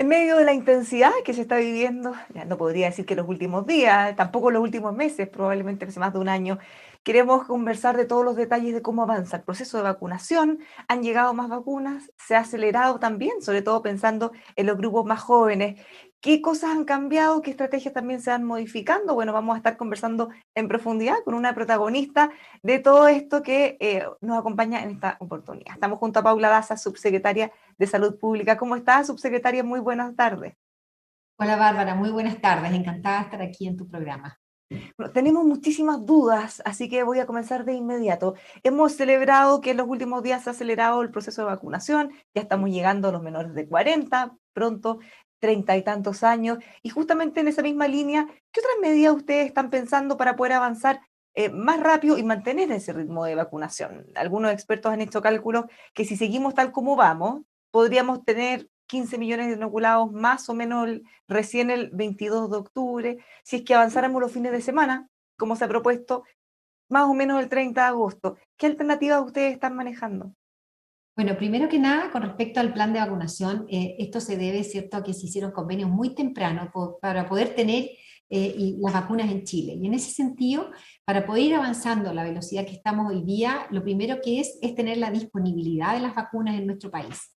medio de la intensidad que se está viviendo, ya no podría decir que los últimos días, tampoco los últimos meses, probablemente hace más de un año, queremos conversar de todos los detalles de cómo avanza el proceso de vacunación. Han llegado más vacunas, se ha acelerado también, sobre todo pensando en los grupos más jóvenes. ¿Qué cosas han cambiado? ¿Qué estrategias también se van modificando? Bueno, vamos a estar conversando en profundidad con una protagonista de todo esto que nos acompaña en esta oportunidad. Estamos junto a Paula Daza, subsecretaria de Salud Pública. ¿Cómo está, subsecretaria? Muy buenas tardes. Hola Bárbara, muy buenas tardes, encantada de estar aquí en tu programa. Bueno, tenemos muchísimas dudas, así que voy a comenzar de inmediato. Hemos celebrado que en los últimos días se ha acelerado el proceso de vacunación, ya estamos llegando a los menores de 40, pronto 30 y tantos años, y justamente en esa misma línea, ¿qué otras medidas ustedes están pensando para poder avanzar más rápido y mantener ese ritmo de vacunación? Algunos expertos han hecho cálculos que si seguimos tal como vamos, podríamos tener 15 millones de inoculados más o menos recién el 22 de octubre, si es que avanzáramos los fines de semana, como se ha propuesto, más o menos el 30 de agosto. ¿Qué alternativas ustedes están manejando? Bueno, primero que nada, con respecto al plan de vacunación, esto se debe, ¿cierto?, a que se hicieron convenios muy temprano para poder tener las vacunas en Chile. Y en ese sentido, para poder ir avanzando a la velocidad que estamos hoy día, lo primero que es tener la disponibilidad de las vacunas en nuestro país.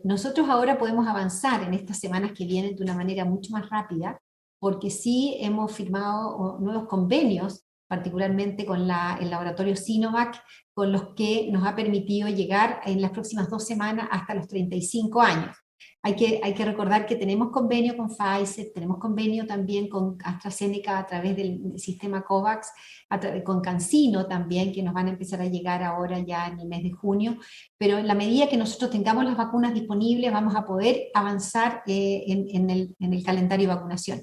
Nosotros ahora podemos avanzar en estas semanas que vienen de una manera mucho más rápida, porque sí hemos firmado nuevos convenios, particularmente con el laboratorio Sinovac, con los que nos ha permitido llegar en las próximas 2 semanas hasta los 35 años. Hay que recordar que tenemos convenio con Pfizer, tenemos convenio también con AstraZeneca a través del sistema COVAX, con CanSino también, que nos van a empezar a llegar ahora ya en el mes de junio, pero en la medida que nosotros tengamos las vacunas disponibles vamos a poder avanzar en el calendario de vacunación.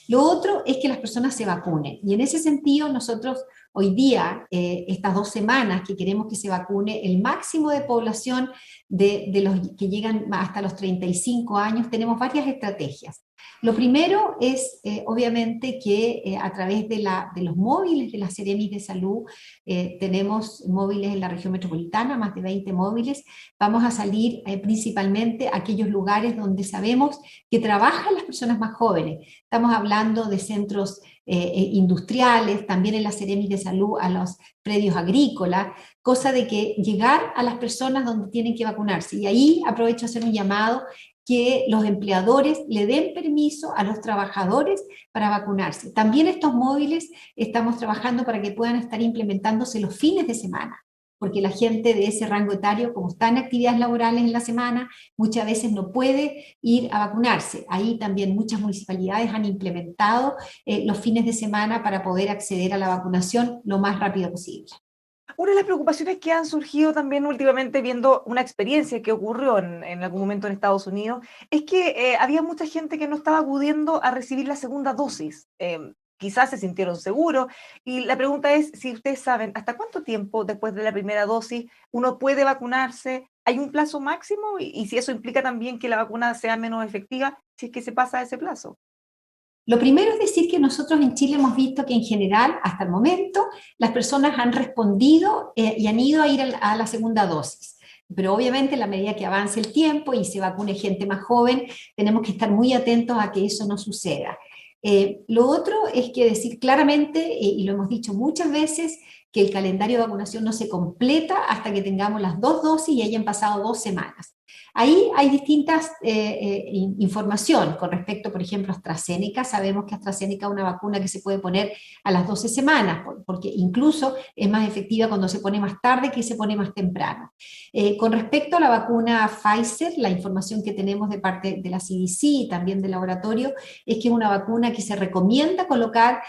Lo otro es que las personas se vacunen, y en ese sentido nosotros hoy día, estas 2 semanas que queremos que se vacune el máximo de población de los que llegan hasta los 35 años, tenemos varias estrategias. Lo primero es, obviamente, que a través de los móviles de las Seremis de Salud, tenemos móviles en la región metropolitana, más de 20 móviles, vamos a salir principalmente a aquellos lugares donde sabemos que trabajan las personas más jóvenes. Estamos hablando de centros industriales, también en las Seremis de Salud, a los predios agrícolas, cosa de que llegar a las personas donde tienen que vacunarse. Y ahí aprovecho a hacer un llamado que los empleadores le den permiso a los trabajadores para vacunarse. También estos móviles estamos trabajando para que puedan estar implementándose los fines de semana, porque la gente de ese rango etario, como está en actividades laborales en la semana, muchas veces no puede ir a vacunarse. Ahí también muchas municipalidades han implementado los fines de semana para poder acceder a la vacunación lo más rápido posible. Una de las preocupaciones que han surgido también últimamente viendo una experiencia que ocurrió en algún momento en Estados Unidos es que había mucha gente que no estaba acudiendo a recibir la segunda dosis. Quizás se sintieron seguros y la pregunta es si ustedes saben hasta cuánto tiempo después de la primera dosis uno puede vacunarse. ¿Hay un plazo máximo? Y si eso implica también que la vacuna sea menos efectiva si es que se pasa ese plazo. Lo primero es decir que nosotros en Chile hemos visto que en general, hasta el momento, las personas han respondido y han ido a ir a la segunda dosis. Pero obviamente, en la medida que avance el tiempo y se vacune gente más joven, tenemos que estar muy atentos a que eso no suceda. Lo otro es que decir claramente, y lo hemos dicho muchas veces, que el calendario de vacunación no se completa hasta que tengamos las 2 dosis y hayan pasado 2 semanas. Ahí hay distintas información con respecto, por ejemplo, a AstraZeneca. Sabemos que AstraZeneca es una vacuna que se puede poner a las 12 semanas, porque incluso es más efectiva cuando se pone más tarde que se pone más temprano. Con respecto a la vacuna Pfizer, la información que tenemos de parte de la CDC y también del laboratorio es que es una vacuna que se recomienda colocar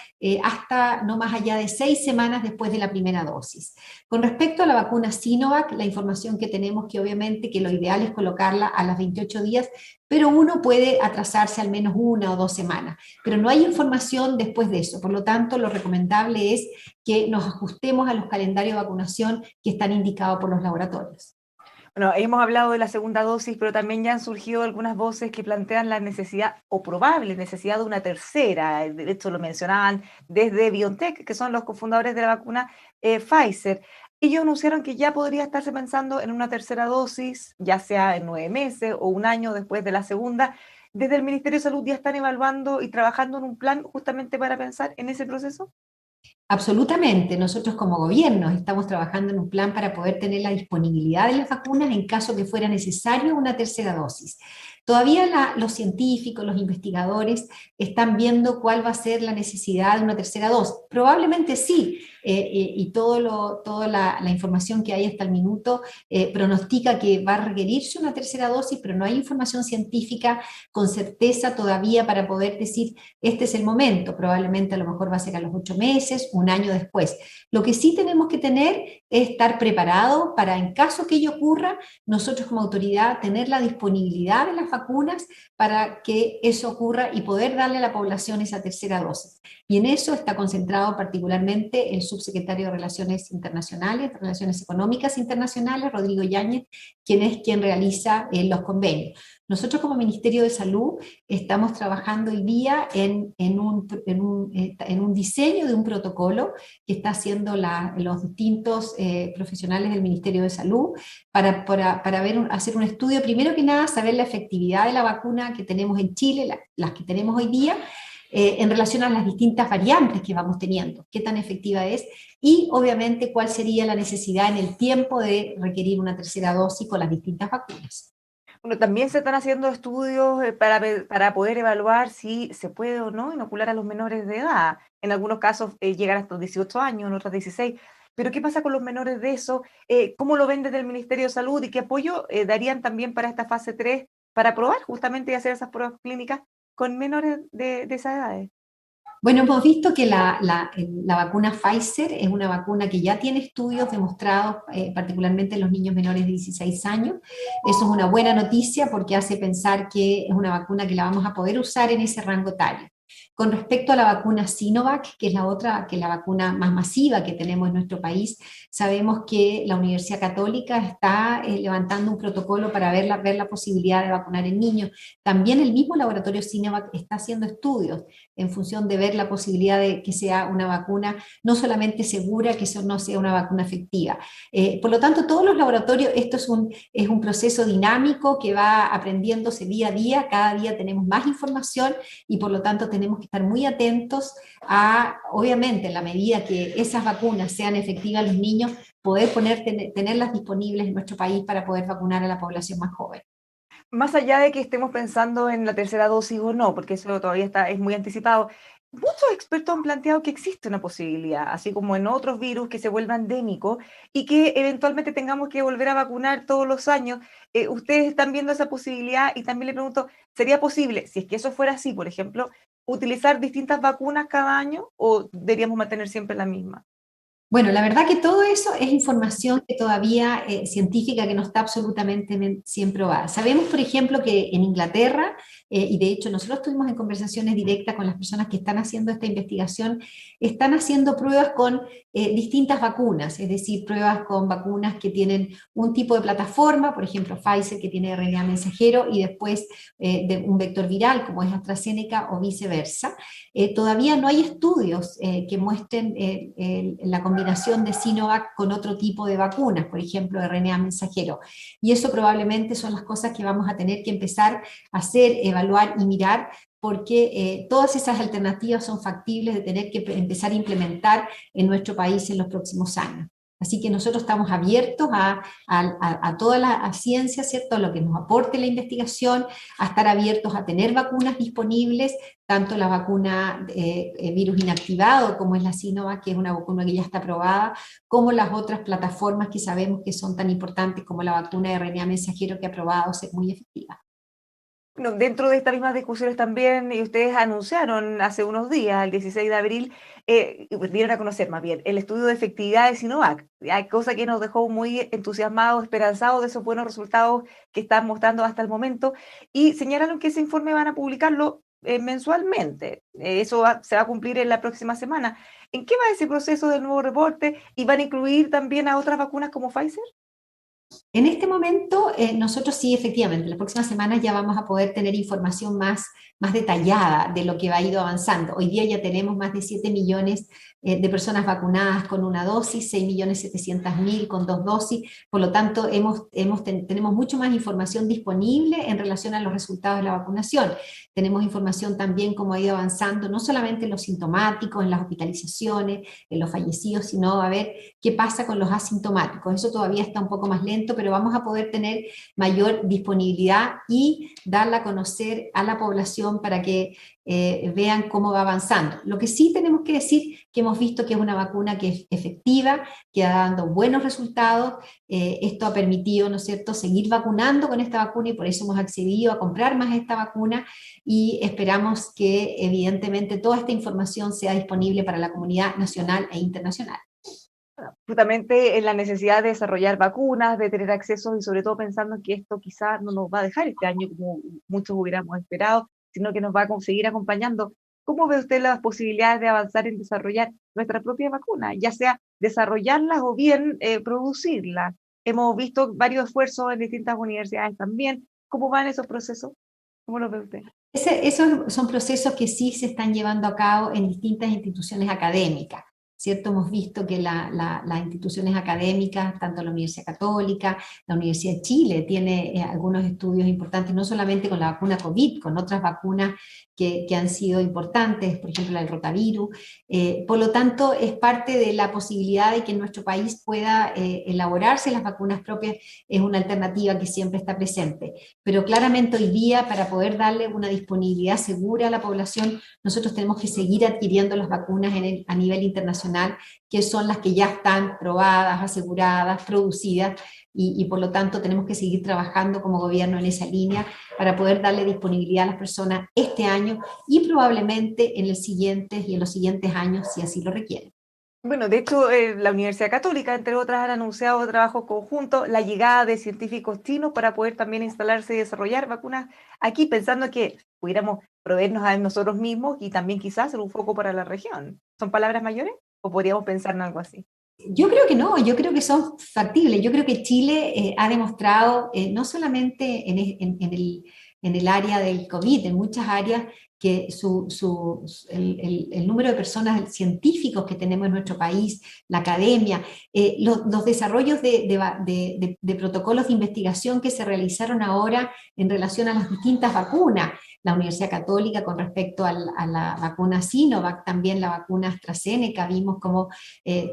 hasta no más allá de 6 semanas después de la primera dosis. Con respecto a la vacuna Sinovac, la información que tenemos que obviamente que lo ideal es colocarla a las 28 días, pero uno puede atrasarse al menos 1 o 2 semanas, pero no hay información después de eso. Por lo tanto, lo recomendable es que nos ajustemos a los calendarios de vacunación que están indicados por los laboratorios. Bueno, hemos hablado de la segunda dosis, pero también ya han surgido algunas voces que plantean la necesidad o probable necesidad de una tercera. De hecho, lo mencionaban desde BioNTech, que son los cofundadores de la vacuna Pfizer. Ellos anunciaron que ya podría estarse pensando en una tercera dosis, ya sea en 9 meses o un año después de la segunda. ¿Desde el Ministerio de Salud ya están evaluando y trabajando en un plan justamente para pensar en ese proceso? Absolutamente. Nosotros como gobierno estamos trabajando en un plan para poder tener la disponibilidad de las vacunas en caso que fuera necesario una tercera dosis. Todavía los científicos, los investigadores están viendo cuál va a ser la necesidad de una tercera dosis. Probablemente sí, y toda la información que hay hasta el minuto pronostica que va a requerirse una tercera dosis, pero no hay información científica con certeza todavía para poder decir este es el momento. Probablemente a lo mejor va a ser a los 8 meses, un año después. Lo que sí tenemos que tener es estar preparados para, en caso que ello ocurra, nosotros como autoridad tener la disponibilidad de las vacunas para que eso ocurra y poder darle a la población esa tercera dosis. Y en eso está concentrado particularmente el subsecretario de Relaciones Internacionales, Relaciones Económicas Internacionales, Rodrigo Yáñez, quien realiza los convenios. Nosotros como Ministerio de Salud estamos trabajando hoy día en un diseño de un protocolo que está haciendo los distintos profesionales del Ministerio de Salud para hacer un estudio, primero que nada, saber la efectividad de la vacuna que tenemos en Chile, las que tenemos hoy día, en relación a las distintas variantes que vamos teniendo, qué tan efectiva es, y obviamente cuál sería la necesidad en el tiempo de requerir una tercera dosis con las distintas vacunas. Bueno, también se están haciendo estudios para poder evaluar si se puede o no inocular a los menores de edad. En algunos casos llegan hasta los 18 años, en otros 16. Pero ¿qué pasa con los menores de eso? ¿Cómo lo ven desde el Ministerio de Salud y qué apoyo darían también para esta fase 3 para probar justamente y hacer esas pruebas clínicas con menores de esas edades? Bueno, hemos visto que la vacuna Pfizer es una vacuna que ya tiene estudios demostrados, particularmente en los niños menores de 16 años. Eso es una buena noticia porque hace pensar que es una vacuna que la vamos a poder usar en ese rango etario. Con respecto a la vacuna Sinovac, que es la otra, que es la vacuna más masiva que tenemos en nuestro país, sabemos que la Universidad Católica está levantando un protocolo para ver la posibilidad de vacunar en niños. También el mismo laboratorio Sinovac está haciendo estudios en función de ver la posibilidad de que sea una vacuna no solamente segura, que eso no sea una vacuna efectiva. Por lo tanto, todos los laboratorios, esto es un proceso dinámico que va aprendiéndose día a día, cada día tenemos más información y por lo tanto tenemos que estar muy atentos a, obviamente, en la medida que esas vacunas sean efectivas en los niños, poder tenerlas disponibles en nuestro país para poder vacunar a la población más joven. Más allá de que estemos pensando en la tercera dosis o no, porque eso todavía es muy anticipado, muchos expertos han planteado que existe una posibilidad, así como en otros virus que se vuelva endémico y que eventualmente tengamos que volver a vacunar todos los años. ¿Ustedes están viendo esa posibilidad? Y también le pregunto, ¿sería posible, si es que eso fuera así, por ejemplo, utilizar distintas vacunas cada año o deberíamos mantener siempre la misma? Bueno, la verdad que todo eso es información que todavía científica que no está absolutamente bien probada. Sabemos, por ejemplo, que en Inglaterra, y de hecho nosotros estuvimos en conversaciones directas con las personas que están haciendo esta investigación, están haciendo pruebas con distintas vacunas, es decir, pruebas con vacunas que tienen un tipo de plataforma, por ejemplo, Pfizer que tiene RNA mensajero y después de un vector viral como es AstraZeneca o viceversa. Todavía no hay estudios que muestren la combinación de Sinovac con otro tipo de vacunas, por ejemplo, RNA mensajero. Y eso probablemente son las cosas que vamos a tener que empezar a hacer, evaluar y mirar, porque todas esas alternativas son factibles de tener que empezar a implementar en nuestro país en los próximos años. Así que nosotros estamos abiertos a toda la ciencia, ¿cierto? A lo que nos aporte la investigación, a estar abiertos a tener vacunas disponibles, tanto la vacuna virus inactivado, como es la Sinovac, que es una vacuna que ya está aprobada, como las otras plataformas que sabemos que son tan importantes como la vacuna de RNA mensajero que ha probado ser muy efectiva. Bueno, dentro de estas mismas discusiones también, y ustedes anunciaron hace unos días, el 16 de abril, y pues dieron a conocer más bien el estudio de efectividad de Sinovac, hay cosa que nos dejó muy entusiasmados, esperanzados de esos buenos resultados que están mostrando hasta el momento, y señalaron que ese informe van a publicarlo mensualmente. Se va a cumplir en la próxima semana. ¿En qué va ese proceso del nuevo reporte? ¿Y van a incluir también a otras vacunas como Pfizer? En este momento, nosotros sí, efectivamente, las próximas semanas ya vamos a poder tener información más detallada de lo que va ido avanzando. Hoy día ya tenemos más de 7 millones de personas vacunadas con una dosis, 6.700.000 con 2 dosis, por lo tanto tenemos mucho más información disponible en relación a los resultados de la vacunación. Tenemos información también cómo ha ido avanzando, no solamente en los sintomáticos, en las hospitalizaciones, en los fallecidos, sino a ver qué pasa con los asintomáticos. Eso todavía está un poco más lento, pero vamos a poder tener mayor disponibilidad y darla a conocer a la población para que vean cómo va avanzando. Lo que sí tenemos que decir que hemos visto que es una vacuna que es efectiva, que ha dado buenos resultados. Esto ha permitido, ¿no es cierto?, seguir vacunando con esta vacuna y por eso hemos accedido a comprar más esta vacuna y esperamos que evidentemente toda esta información sea disponible para la comunidad nacional e internacional. Justamente en la necesidad de desarrollar vacunas, de tener acceso y sobre todo pensando en que esto quizás no nos va a dejar este año como muchos hubiéramos esperado, sino que nos va a seguir acompañando. ¿Cómo ve usted las posibilidades de avanzar en desarrollar nuestra propia vacuna, ya sea desarrollarlas o bien producirlas? Hemos visto varios esfuerzos en distintas universidades también. ¿Cómo van esos procesos? ¿Cómo los ve usted? Esos son procesos que sí se están llevando a cabo en distintas instituciones académicas, ¿cierto? Hemos visto que las instituciones académicas, tanto la Universidad Católica, la Universidad de Chile, tiene algunos estudios importantes, no solamente con la vacuna COVID, con otras vacunas que han sido importantes, por ejemplo la del rotavirus. Por lo tanto, es parte de la posibilidad de que en nuestro país pueda elaborarse las vacunas propias, es una alternativa que siempre está presente. Pero claramente hoy día, para poder darle una disponibilidad segura a la población, nosotros tenemos que seguir adquiriendo las vacunas a nivel internacional, que son las que ya están probadas, aseguradas, producidas, y por lo tanto tenemos que seguir trabajando como gobierno en esa línea para poder darle disponibilidad a las personas este año y probablemente en el siguiente y en los siguientes años, si así lo requieren. Bueno, de hecho, la Universidad Católica, entre otras, han anunciado trabajo conjunto, la llegada de científicos chinos para poder también instalarse y desarrollar vacunas aquí, pensando que pudiéramos proveernos a nosotros mismos y también quizás ser un foco para la región. ¿Son palabras mayores? ¿O podríamos pensar en algo así? Yo creo que no, yo creo que son factibles. Yo creo que Chile ha demostrado, no solamente en el área del COVID, en muchas áreas, que el número de personas, científicos que tenemos en nuestro país, la academia, los desarrollos de protocolos de investigación que se realizaron ahora en relación a las distintas vacunas, la Universidad Católica con respecto a la vacuna Sinovac, también la vacuna AstraZeneca, vimos cómo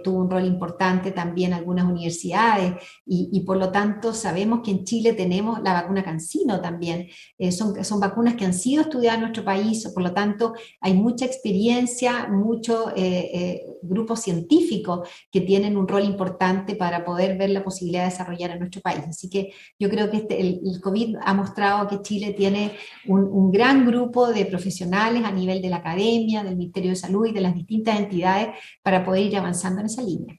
tuvo un rol importante también algunas universidades y por lo tanto sabemos que en Chile tenemos la vacuna CanSino también. Son vacunas que han sido estudiadas en nuestro país, por lo tanto hay mucha experiencia, muchos grupos científicos que tienen un rol importante para poder ver la posibilidad de desarrollar en nuestro país. Así que yo creo que el COVID ha mostrado que Chile tiene un gran grupo de profesionales a nivel de la academia, del Ministerio de Salud y de las distintas entidades para poder ir avanzando en esa línea.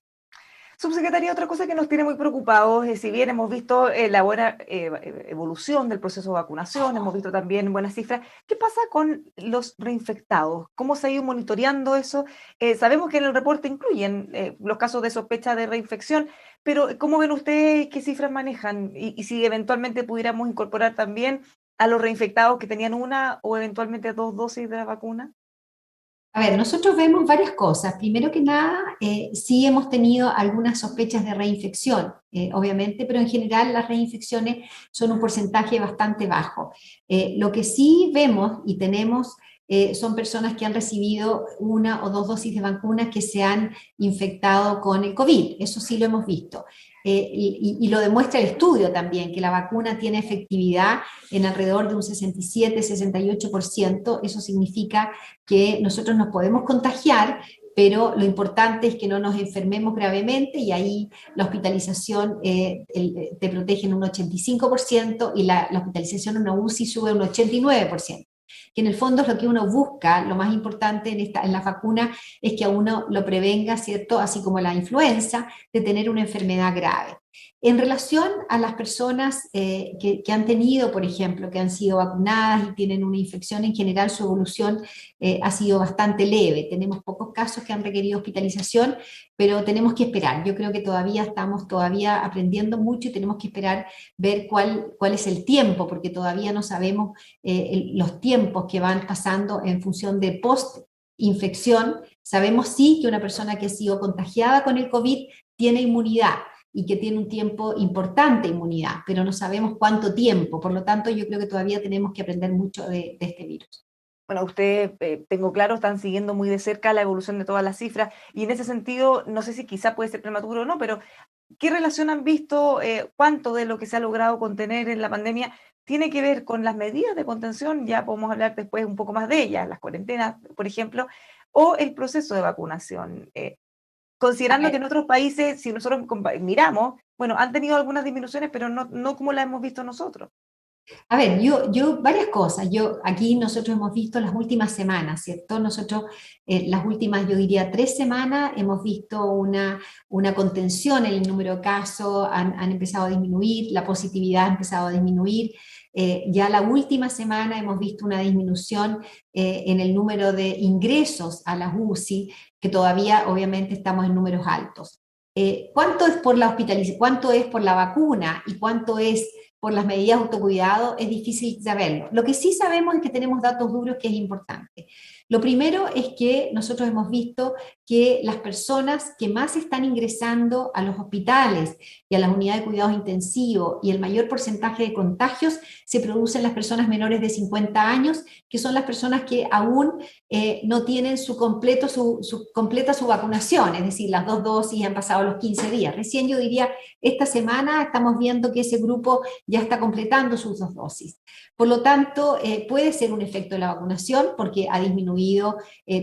Subsecretaría, otra cosa que nos tiene muy preocupados es, si bien hemos visto la buena evolución del proceso de vacunación, hemos visto también buenas cifras, ¿qué pasa con los reinfectados? ¿Cómo se ha ido monitoreando eso? Sabemos que en el reporte incluyen los casos de sospecha de reinfección, pero ¿cómo ven ustedes qué cifras manejan? Y si eventualmente pudiéramos incorporar también a los reinfectados que tenían una o eventualmente dos dosis de la vacuna. A ver, nosotros vemos varias cosas. Primero que nada, sí hemos tenido algunas sospechas de reinfección, obviamente, pero en general las reinfecciones son un porcentaje bastante bajo. Lo que sí vemos y tenemos son personas que han recibido una o dos dosis de vacunas que se han infectado con el COVID. Eso sí lo hemos visto. Y lo demuestra el estudio también, que la vacuna tiene efectividad en alrededor de un 67-68%. Eso significa que nosotros nos podemos contagiar, pero lo importante es que no nos enfermemos gravemente y ahí la hospitalización te protege en un 85% y la hospitalización en una UCI sube un 89%. Que en el fondo es lo que uno busca, lo más importante en la vacuna es que a uno lo prevenga, ¿cierto? Así como la influenza, de tener una enfermedad grave. En relación a las personas que han tenido, por ejemplo, que han sido vacunadas y tienen una infección, en general su evolución ha sido bastante leve. Tenemos pocos casos que han requerido hospitalización, pero tenemos que esperar. Yo creo que todavía estamos aprendiendo mucho y tenemos que esperar ver cuál es el tiempo, porque todavía no sabemos los tiempos que van pasando en función de post-infección. Sabemos sí que una persona que ha sido contagiada con el COVID tiene inmunidad, y que tiene un tiempo importante de inmunidad, pero no sabemos cuánto tiempo. Por lo tanto, yo creo que todavía tenemos que aprender mucho de este virus. Bueno, usted, tengo claro, están siguiendo muy de cerca la evolución de todas las cifras y en ese sentido, no sé si quizá puede ser prematuro o no, pero ¿qué relación han visto, cuánto de lo que se ha logrado contener en la pandemia tiene que ver con las medidas de contención? Ya podemos hablar después un poco más de ellas, las cuarentenas, por ejemplo, o el proceso de vacunación. A Considerando que ver, en otros países, si nosotros miramos, bueno, han tenido algunas disminuciones, pero no como las hemos visto nosotros. varias cosas. Aquí nosotros hemos visto las últimas semanas, ¿cierto? Nosotros, las últimas, yo diría, 3 semanas, hemos visto una contención en el número de casos, han empezado a disminuir, la positividad ha empezado a disminuir. Ya la última semana hemos visto una disminución en el número de ingresos a las UCI, que todavía obviamente estamos en números altos. ¿Cuánto es por la hospitalización? ¿Cuánto es por la vacuna? ¿Y cuánto es por las medidas de autocuidado? Es difícil saberlo. Lo que sí sabemos es que tenemos datos duros que es importante. Lo primero es que nosotros hemos visto que las personas que más están ingresando a los hospitales y a las unidades de cuidados intensivos y el mayor porcentaje de contagios se producen en las personas menores de 50 años, que son las personas que aún no tienen completa su vacunación, es decir, las 2 dosis han pasado los 15 días. Recién yo diría, esta semana estamos viendo que ese grupo ya está completando sus 2 dosis. Por lo tanto, puede ser un efecto de la vacunación porque ha disminuido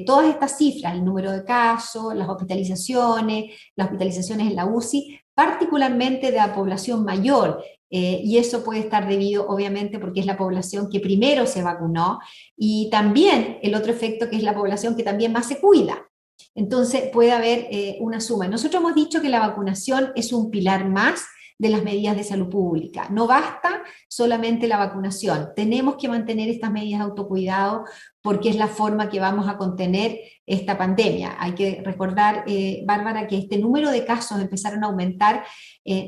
todas estas cifras, el número de casos, las hospitalizaciones en la UCI, particularmente de la población mayor, y eso puede estar debido, obviamente, porque es la población que primero se vacunó, y también el otro efecto que es la población que también más se cuida. Entonces puede haber una suma. Nosotros hemos dicho que la vacunación es un pilar más de las medidas de salud pública. No basta solamente la vacunación, tenemos que mantener estas medidas de autocuidado porque es la forma que vamos a contener esta pandemia. Hay que recordar, Bárbara, que este número de casos empezaron a aumentar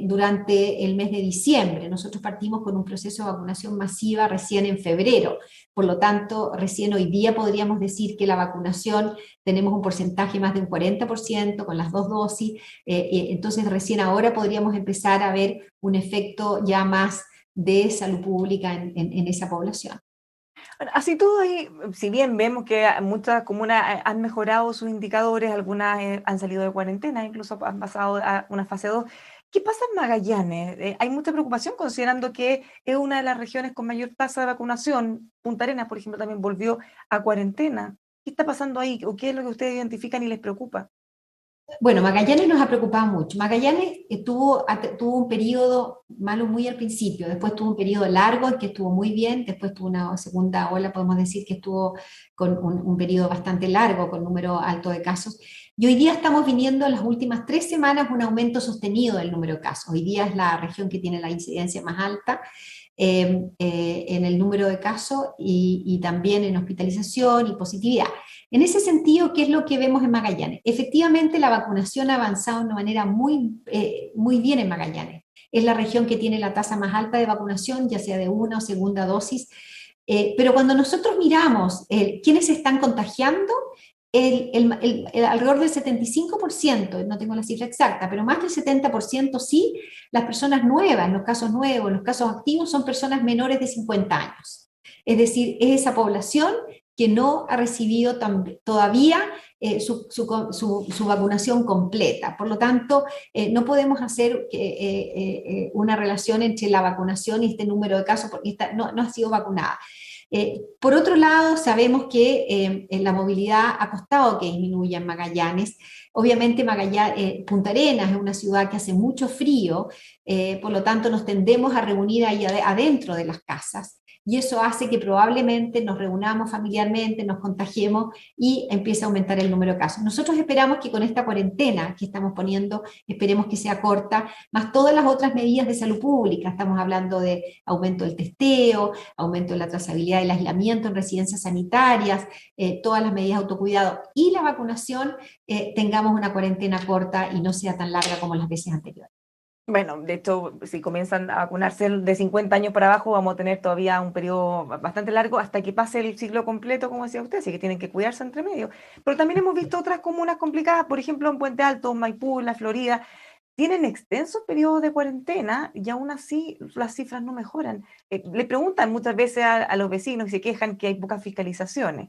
durante el mes de diciembre. Nosotros partimos con un proceso de vacunación masiva recién en febrero. Por lo tanto, recién hoy día podríamos decir que la vacunación tenemos un porcentaje más de un 40% con las 2 dosis, entonces recién ahora podríamos empezar a ver un efecto ya más de salud pública en esa población. Bueno, así todo ahí, si bien vemos que muchas comunas han mejorado sus indicadores, algunas han salido de cuarentena, incluso han pasado a una fase 2. ¿Qué pasa en Magallanes? Hay mucha preocupación considerando que es una de las regiones con mayor tasa de vacunación. Punta Arenas, por ejemplo, también volvió a cuarentena. ¿Qué está pasando ahí? ¿O qué es lo que ustedes identifican y les preocupa? Bueno, Magallanes nos ha preocupado mucho. Magallanes tuvo un periodo malo muy al principio, después tuvo un periodo largo en que estuvo muy bien, después tuvo una segunda ola, podemos decir que estuvo con un periodo bastante largo, con número alto de casos. Y hoy día estamos viniendo en las últimas 3 semanas un aumento sostenido del número de casos. Hoy día es la región que tiene la incidencia más alta en el número de casos y también en hospitalización y positividad. En ese sentido, ¿qué es lo que vemos en Magallanes? Efectivamente, la vacunación ha avanzado de una manera muy bien en Magallanes. Es la región que tiene la tasa más alta de vacunación, ya sea de una o segunda dosis. Pero cuando nosotros miramos quiénes se están contagiando, alrededor del 75%, no tengo la cifra exacta, pero más del 70% sí, las personas nuevas, los casos nuevos, los casos activos son personas menores de 50 años. Es decir, es esa población que no ha recibido todavía su vacunación completa. Por lo tanto, no podemos hacer una relación entre la vacunación y este número de casos porque esta no ha sido vacunada. Por otro lado, sabemos que la movilidad ha costado que disminuya en Magallanes. Obviamente Punta Arenas es una ciudad que hace mucho frío, por lo tanto nos tendemos a reunir ahí adentro de las casas. y eso hace que probablemente nos reunamos familiarmente, nos contagiemos y empiece a aumentar el número de casos. Nosotros esperamos que con esta cuarentena que estamos poniendo, esperemos que sea corta, más todas las otras medidas de salud pública, estamos hablando de aumento del testeo, aumento de la trazabilidad del aislamiento en residencias sanitarias, todas las medidas de autocuidado y la vacunación, tengamos una cuarentena corta y no sea tan larga como las veces anteriores. Bueno, de hecho, si comienzan a vacunarse de 50 años para abajo, vamos a tener todavía un periodo bastante largo hasta que pase el ciclo completo, como decía usted, así que tienen que cuidarse entre medio. Pero también hemos visto otras comunas complicadas, por ejemplo, en Puente Alto, Maipú, la Florida, tienen extensos periodos de cuarentena y aún así las cifras no mejoran. Le preguntan muchas veces a los vecinos y se quejan que hay pocas fiscalizaciones.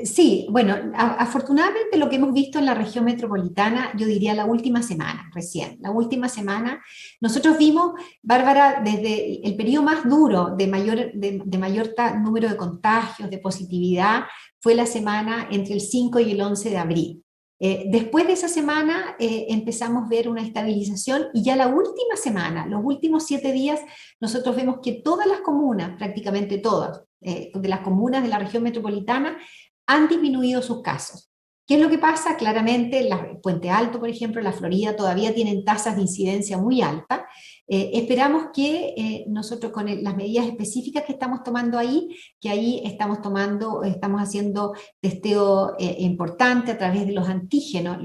Sí, bueno, afortunadamente lo que hemos visto en la región metropolitana, yo diría la última semana, recién, la última semana, nosotros vimos, Bárbara, desde el periodo más duro de mayor número de contagios, de positividad, fue la semana entre el 5 y el 11 de abril. Después de esa semana empezamos a ver una estabilización y ya la última semana, los últimos 7 días, nosotros vemos que todas las comunas, prácticamente todas, de las comunas de la región metropolitana, han disminuido sus casos. ¿Qué es lo que pasa? Claramente, Puente Alto, por ejemplo, la Florida, todavía tienen tasas de incidencia muy altas. Esperamos que nosotros con las medidas específicas que estamos tomando ahí, que ahí estamos haciendo testeo importante a través de los antígenos.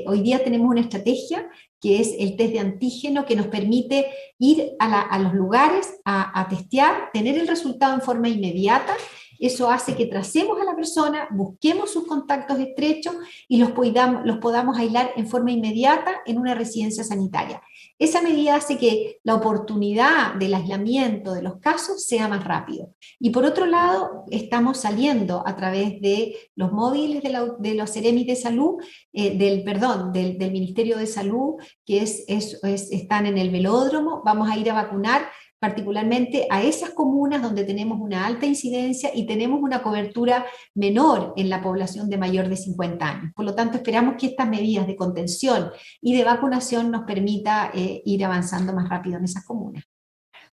Hoy día tenemos una estrategia que es el test de antígeno, que nos permite ir a los lugares a testear, tener el resultado en forma inmediata. Eso hace que tracemos a la persona, busquemos sus contactos estrechos y los podamos aislar en forma inmediata en una residencia sanitaria. Esa medida hace que la oportunidad del aislamiento de los casos sea más rápido. Y por otro lado, estamos saliendo a través de los móviles de los Seremis de Salud, del Ministerio de Salud, que están en el velódromo. Vamos a ir a vacunar particularmente a esas comunas donde tenemos una alta incidencia y tenemos una cobertura menor en la población de mayor de 50 años. Por lo tanto, esperamos que estas medidas de contención y de vacunación nos permita ir avanzando más rápido en esas comunas.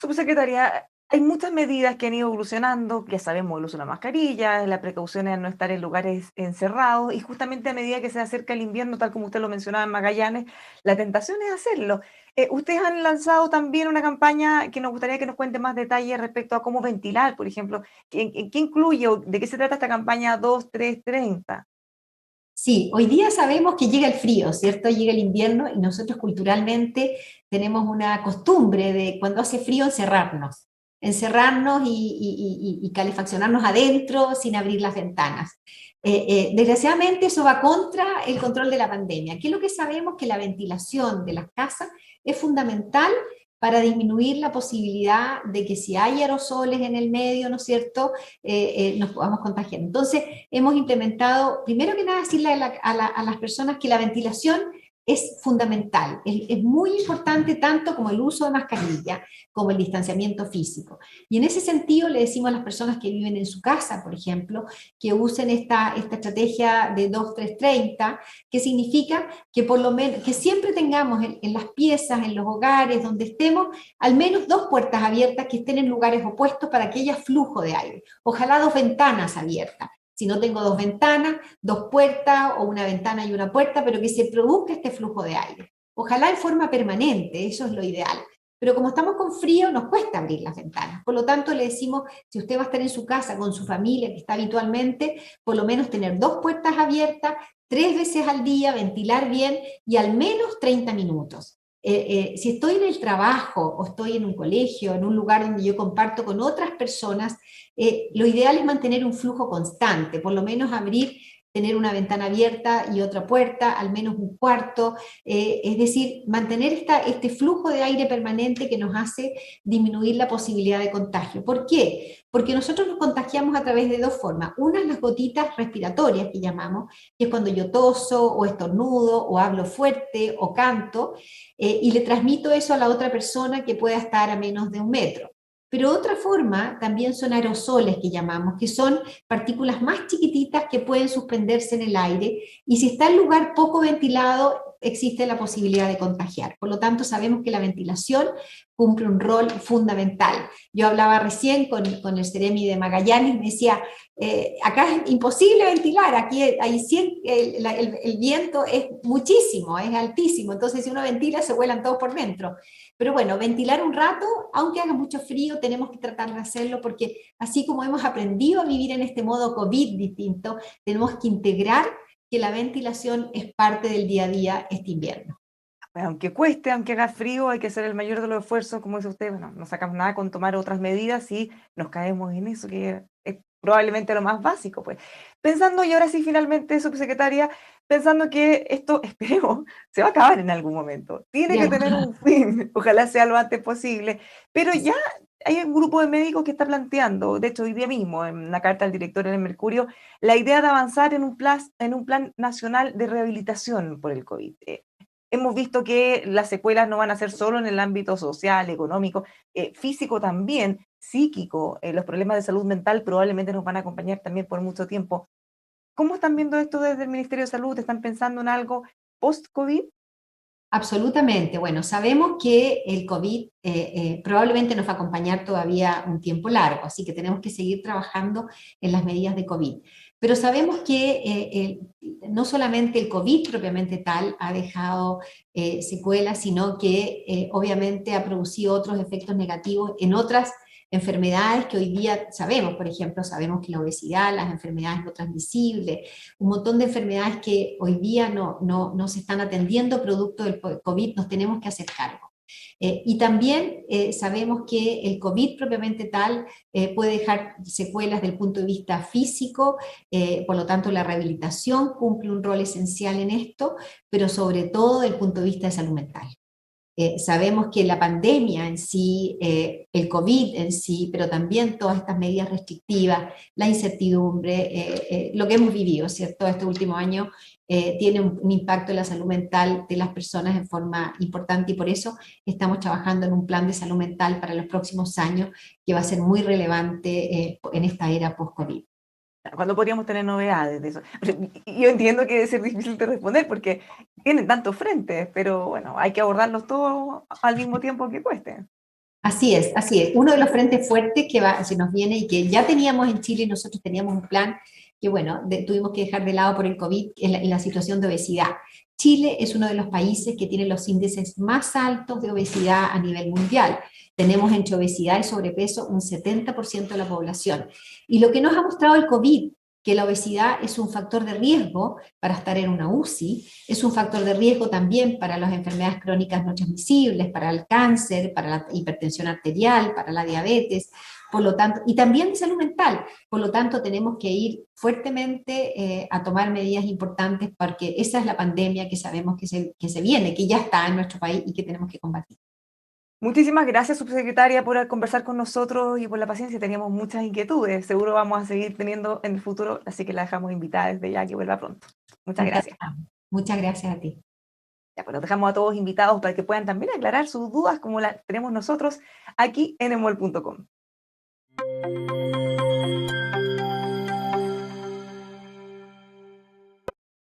Subsecretaria, hay muchas medidas que han ido evolucionando, ya sabemos el uso de la mascarilla, la precaución de no estar en lugares encerrados, y justamente a medida que se acerca el invierno, tal como usted lo mencionaba en Magallanes, la tentación es hacerlo. Ustedes han lanzado también una campaña que nos gustaría que nos cuente más detalles respecto a cómo ventilar, por ejemplo. ¿Qué incluye o de qué se trata esta campaña 2330? Sí, hoy día sabemos que llega el frío, ¿cierto? Llega el invierno y nosotros culturalmente tenemos una costumbre de cuando hace frío encerrarnos y calefaccionarnos adentro sin abrir las ventanas. Desgraciadamente eso va contra el control de la pandemia. ¿Qué es lo que sabemos? Que la ventilación de las casas es fundamental para disminuir la posibilidad de que si hay aerosoles en el medio, ¿no es cierto?, nos podamos contagiar. Entonces, hemos implementado, primero que nada, decirle a las personas que la ventilación es fundamental, es muy importante tanto como el uso de mascarilla, como el distanciamiento físico. Y en ese sentido le decimos a las personas que viven en su casa, por ejemplo, que usen esta estrategia de 2-3-30, que significa que por lo menos, que siempre tengamos en las piezas, en los hogares, donde estemos, al menos 2 puertas abiertas que estén en lugares opuestos para que haya flujo de aire. Ojalá 2 ventanas abiertas. Si no tengo 2 ventanas, 2 puertas o una ventana y una puerta, pero que se produzca este flujo de aire. Ojalá en forma permanente, eso es lo ideal. Pero como estamos con frío, nos cuesta abrir las ventanas. Por lo tanto, le decimos, si usted va a estar en su casa con su familia, que está habitualmente, por lo menos tener 2 puertas abiertas, 3 veces al día, ventilar bien y al menos 30 minutos. Si estoy en el trabajo o estoy en un colegio, en un lugar donde yo comparto con otras personas, lo ideal es mantener un flujo constante, por lo menos tener una ventana abierta y otra puerta, al menos un cuarto, es decir, mantener este flujo de aire permanente que nos hace disminuir la posibilidad de contagio. ¿Por qué? Porque nosotros nos contagiamos a través de 2 formas. Una es las gotitas respiratorias que llamamos, que es cuando yo toso o estornudo o hablo fuerte o canto, y le transmito eso a la otra persona que pueda estar a menos de 1 metro. Pero otra forma también son aerosoles que llamamos, que son partículas más chiquititas que pueden suspenderse en el aire, y si está el lugar poco ventilado, existe la posibilidad de contagiar. Por lo tanto, sabemos que la ventilación cumple un rol fundamental. Yo hablaba recién con el Ceremi de Magallanes y me decía, acá es imposible ventilar, aquí hay el viento es muchísimo, es altísimo, entonces si uno ventila se vuelan todos por dentro. Pero bueno, ventilar un rato, aunque haga mucho frío, tenemos que tratar de hacerlo porque así como hemos aprendido a vivir en este modo COVID distinto, tenemos que integrar que la ventilación es parte del día a día este invierno. Pues, aunque cueste, aunque haga frío, hay que hacer el mayor de los esfuerzos, como dice usted, bueno, no sacamos nada con tomar otras medidas y nos caemos en eso, que es probablemente lo más básico, pues. Pensando, y ahora sí, finalmente, subsecretaria, pensando que esto, esperemos, se va a acabar en algún momento. Tiene Ya. que tener un fin, ojalá sea lo antes posible, pero ya hay un grupo de médicos que está planteando, de hecho, hoy día mismo, en una carta al director en el Mercurio, la idea de avanzar en un plan nacional de rehabilitación por el COVID. Hemos visto que las secuelas no van a ser solo en el ámbito social, económico, físico también, psíquico. Los problemas de salud mental probablemente nos van a acompañar también por mucho tiempo. ¿Cómo están viendo esto desde el Ministerio de Salud? ¿Están pensando en algo post-COVID? Absolutamente. Bueno, sabemos que el COVID probablemente nos va a acompañar todavía un tiempo largo, así que tenemos que seguir trabajando en las medidas de COVID. Pero sabemos que no solamente el COVID propiamente tal ha dejado secuelas, sino que obviamente ha producido otros efectos negativos en otras enfermedades que hoy día sabemos. Por ejemplo, sabemos que la obesidad, las enfermedades no transmisibles, un montón de enfermedades que hoy día no se están atendiendo producto del COVID, nos tenemos que hacer cargo. Y también sabemos que el COVID propiamente tal puede dejar secuelas del punto de vista físico, por lo tanto la rehabilitación cumple un rol esencial en esto, pero sobre todo desde el punto de vista de salud mental. Sabemos que la pandemia en sí, el COVID en sí, pero también todas estas medidas restrictivas, la incertidumbre, lo que hemos vivido, ¿cierto? Este último año tiene un impacto en la salud mental de las personas en forma importante y por eso estamos trabajando en un plan de salud mental para los próximos años que va a ser muy relevante en esta era post-COVID. ¿Cuándo podríamos tener novedades de eso? Yo entiendo que debe ser difícil de responder porque tienen tantos frentes, pero bueno, hay que abordarlos todos al mismo tiempo que cueste. Así es, así es. Uno de los frentes fuertes que se nos viene y que ya teníamos en Chile, nosotros teníamos un plan que, bueno, tuvimos que dejar de lado por el COVID, en la situación de obesidad. Chile es uno de los países que tiene los índices más altos de obesidad a nivel mundial. Tenemos entre obesidad y sobrepeso un 70% de la población. Y lo que nos ha mostrado el COVID, que la obesidad es un factor de riesgo para estar en una UCI, es un factor de riesgo también para las enfermedades crónicas no transmisibles, para el cáncer, para la hipertensión arterial, para la diabetes, por lo tanto, y también de salud mental. Por lo tanto, tenemos que ir fuertemente a tomar medidas importantes porque esa es la pandemia que sabemos que se viene, que ya está en nuestro país y que tenemos que combatir. Muchísimas gracias, subsecretaria, por conversar con nosotros y por la paciencia. Teníamos muchas inquietudes. Seguro vamos a seguir teniendo en el futuro, así que la dejamos invitada desde ya que vuelva pronto. Muchas gracias. Encantado. Muchas gracias a ti. Ya, pues los dejamos a todos invitados para que puedan también aclarar sus dudas como las tenemos nosotros aquí en emol.com.